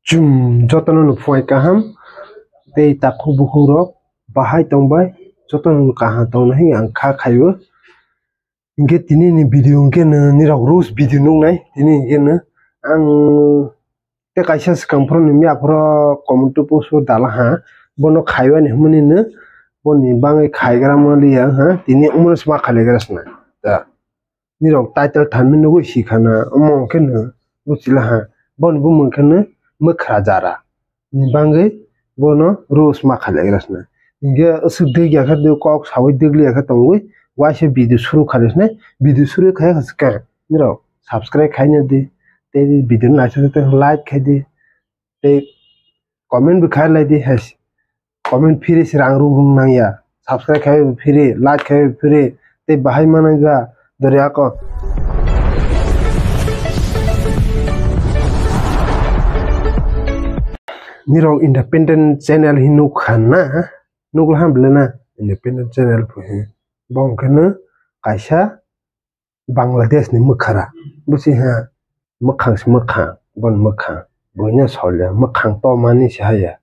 Jotono phoi kaham tei taku buku rok bahai tongbai jotono kaham tong nahi ang kha khayo inge tini ni video inge ni rok rules video nungnai tini inge na ang te kaisa skam pro ni mi apro comment post dala ha bono khayo ni humani na boni bangai khaigra maliya ha tini umros ma khalegas na ta ni rok title thanmi nugo sikhana among ke na buchila ha bon bumung ke na mukha jara ni bangai bono rules ma khalegas na inge asuk de ya kha de kok sawi degli ya kha tongwi waise video shuru khales na video shuru khai khaska ni rok subscribe khaina de te video na sa te like khai de te comment bi khai lai de has comment phiri sirang rung nang ya subscribe khai phiri like khai phiri te bahai managa dariya ko ni rok independent channel hinu khana nuglham blena independent channel phu bong kana kaisa Bangladesh ni mukhara busi ha mukhang se mukhang bon mukhang boina solya mukhang to mani sahaya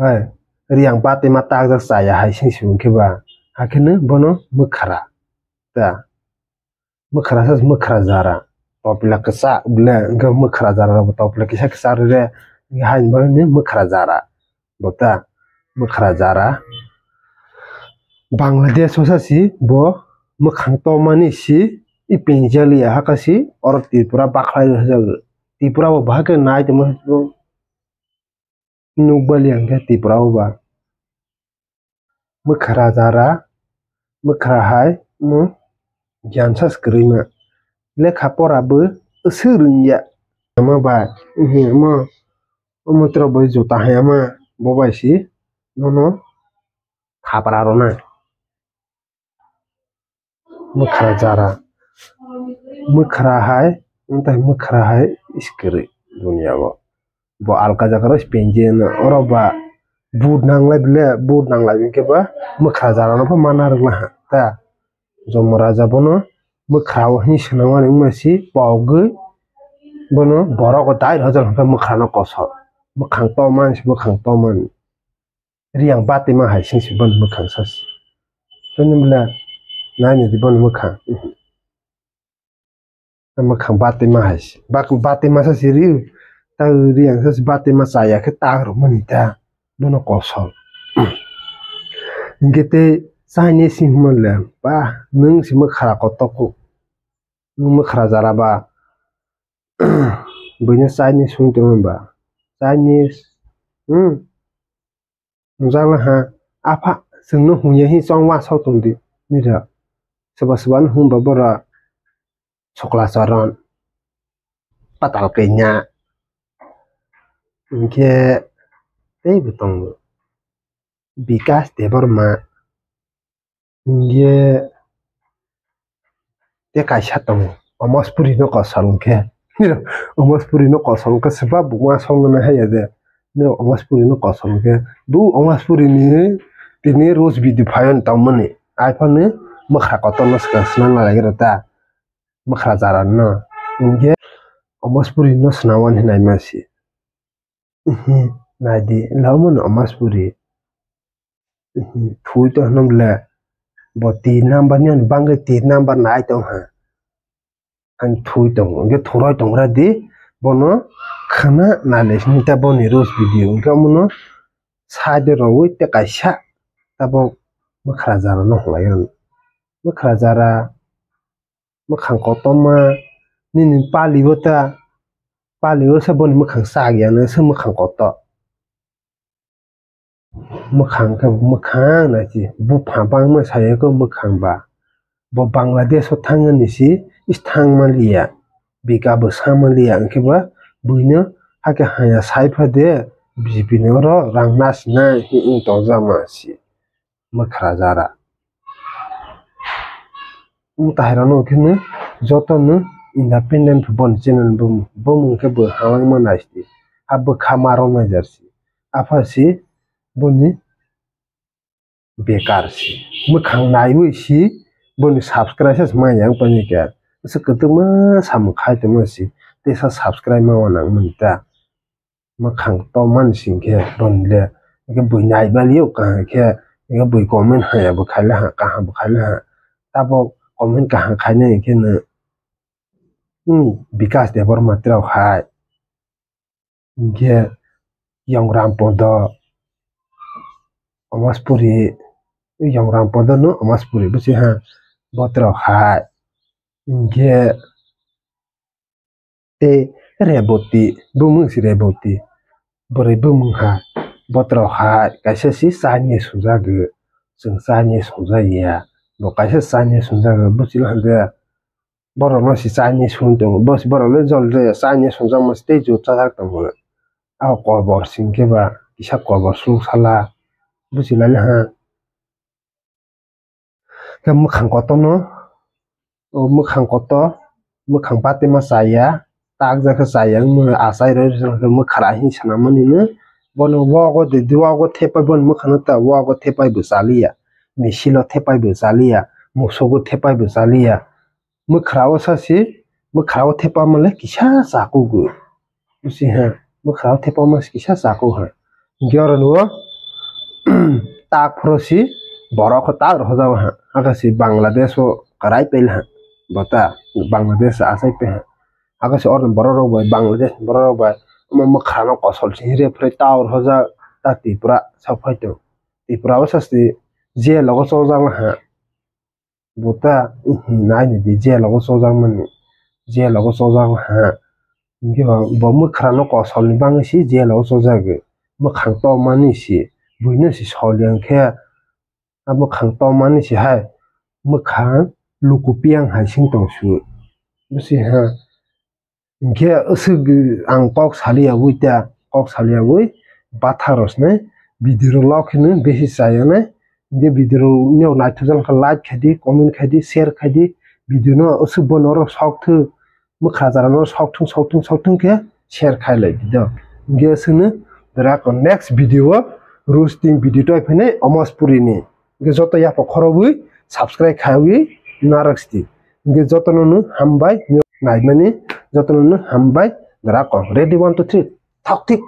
ai riang pate mata ga saya hai sing sing ke ba hakene bono mukhara ta mukhara sa mukhara zara topla kasa bla ga mukhara zara topla kisa kasa re hain ba ni mukhara zara bota mukhara zara Bangladesh hosa si bo mukhang to mani si ipinjali hakasi or Tripura bakhlai hajag Tripura bo bahake nai te mo nubali angke Tripura ba mukhara zara mukhara hai mo jansas krima lekha pora bo surunya ama ba mo tro bo jota hai ama bo ba si no khapara rona mukhara zara mukhara hai untai mukhara hai iskri dunia bo alka jakara penjen oroba bud nanglai bile bud nanglai ke ba mukhara zara no pa mana rla ta jomra jabono mukhara hi snawani masi pawgu bono borok dai hajal pa mukhara no kosor mukhang to man riang bate ma hai sing bon mukhang sas tenimla nani di bon mukhang mukhang bate ma hai bate ma sa siri ta riang sas bate ma saya ke ta ro manita bono kosor ingete sahne simala ba nung si mukhara kotoku nung mukhara zara ba bonya sahne sungtung ba Chinese Nuzala ha apa sungno hunya hi songwa sautung di nira seban hum babara sokla saran patal kenya inke tei butong bikas debarma inge te kaisa tong omospuri no kosal ke nira omospuri no kosal ke sebab buma songna ha ya de no omospuri no kosal ke du omospuri ni tini rose video phayon tamani iphone mukhra kotonos ka snana lagira mukhra zaran no inge omospuri no snawan hinai masi nadi lamun omospuri thui to nomla bo 3 number ni bangge 3 number nai tong ha an thui tong inge thoroi tong ra di bono khana nales ni ta boni rose video inge mono side ro wi te kaisa tabo mukhra zara no hlairan mukhra zara mukhang kotoma nini paliwo sa boni mukhang sagya na sa mukhang koto mukhang na ji bu phapang ma saye ko mukhang ba bo Bangladesh o thangani si isthang malia bika bo samalia angke ba buino hake haya saifa de BJP ne ro rangnas na hi ing tongzama si mukhra zara tahirano kene jotono independent bon channel bum ke bo hawang manasti abo khamaro na jarsi afasi boni bekar si mukhang naiwi si boni subscribe ma yang panika se ketema sam khai te ma si tesa subscribe ma nang munta makhang to man singke ronle ke bui nai baliu ka ke ke bui comment ha bu khala ha ka ha bu khala ha tabo comment ka ha khane ke na bikas de bor matra khai ke yang ram podo amaspuri yang ram podo no amaspuri bu si ha botra khai ke te reboti bumung si reboti bore bumung ha botra khai kaisa si sani suja ge sung sani suja ya bo kaisa sani suja ge busil hande boro no si sani sunto bos boro le jol re sani suja mas te ju chak tong a ko bor singke ba isa ko bor su sala busilal ha ke mukhang ko to no o mukhang ko to mukhang pate ma saya tak ja kha saya mu asai re ke mukhara hi sanamani ne bono wago de duwago thepai bon mukhana ta wago thepai bu salia misilo thepai bu salia musogo thepai bu salia mukhrawo sasi mukhrawo thepa male kisa saku gu usi ha mukhrawo thepa mas kisa saku ha gyoro no tak frosi borok tak roja ha akasi bangladesh o karai pel ha bata bangladesh asai pe ha akasi or borok bai bangladesh borok bai mukhano kosol chire pre taur hoja ta tipra safai to tipra wasasti je logo sojang ha bota nai ni di je logo sojang man je logo sojang ha nge bo mukhano kosol ni bang si je logo sojag mukhang to mani si buine si solyang khe mukhang to mani si hai mukhang lukupiang hai sing tong su busi ha nge usug ang kok salia buita kok salia bui batharos ne video lokhine behi sayane nge video neu naithujan kha like khadi comment khadi share khadi video no usug bonoro sokthu mukhajarano sokthung ke share khailai dido nge sunu dra ko next video roasting video to phine amaspuri ni nge joto ya khorobui subscribe khawi naraksti nge joto no hambai naimani joto no hambai dra ko ready 1 2 3 thak tik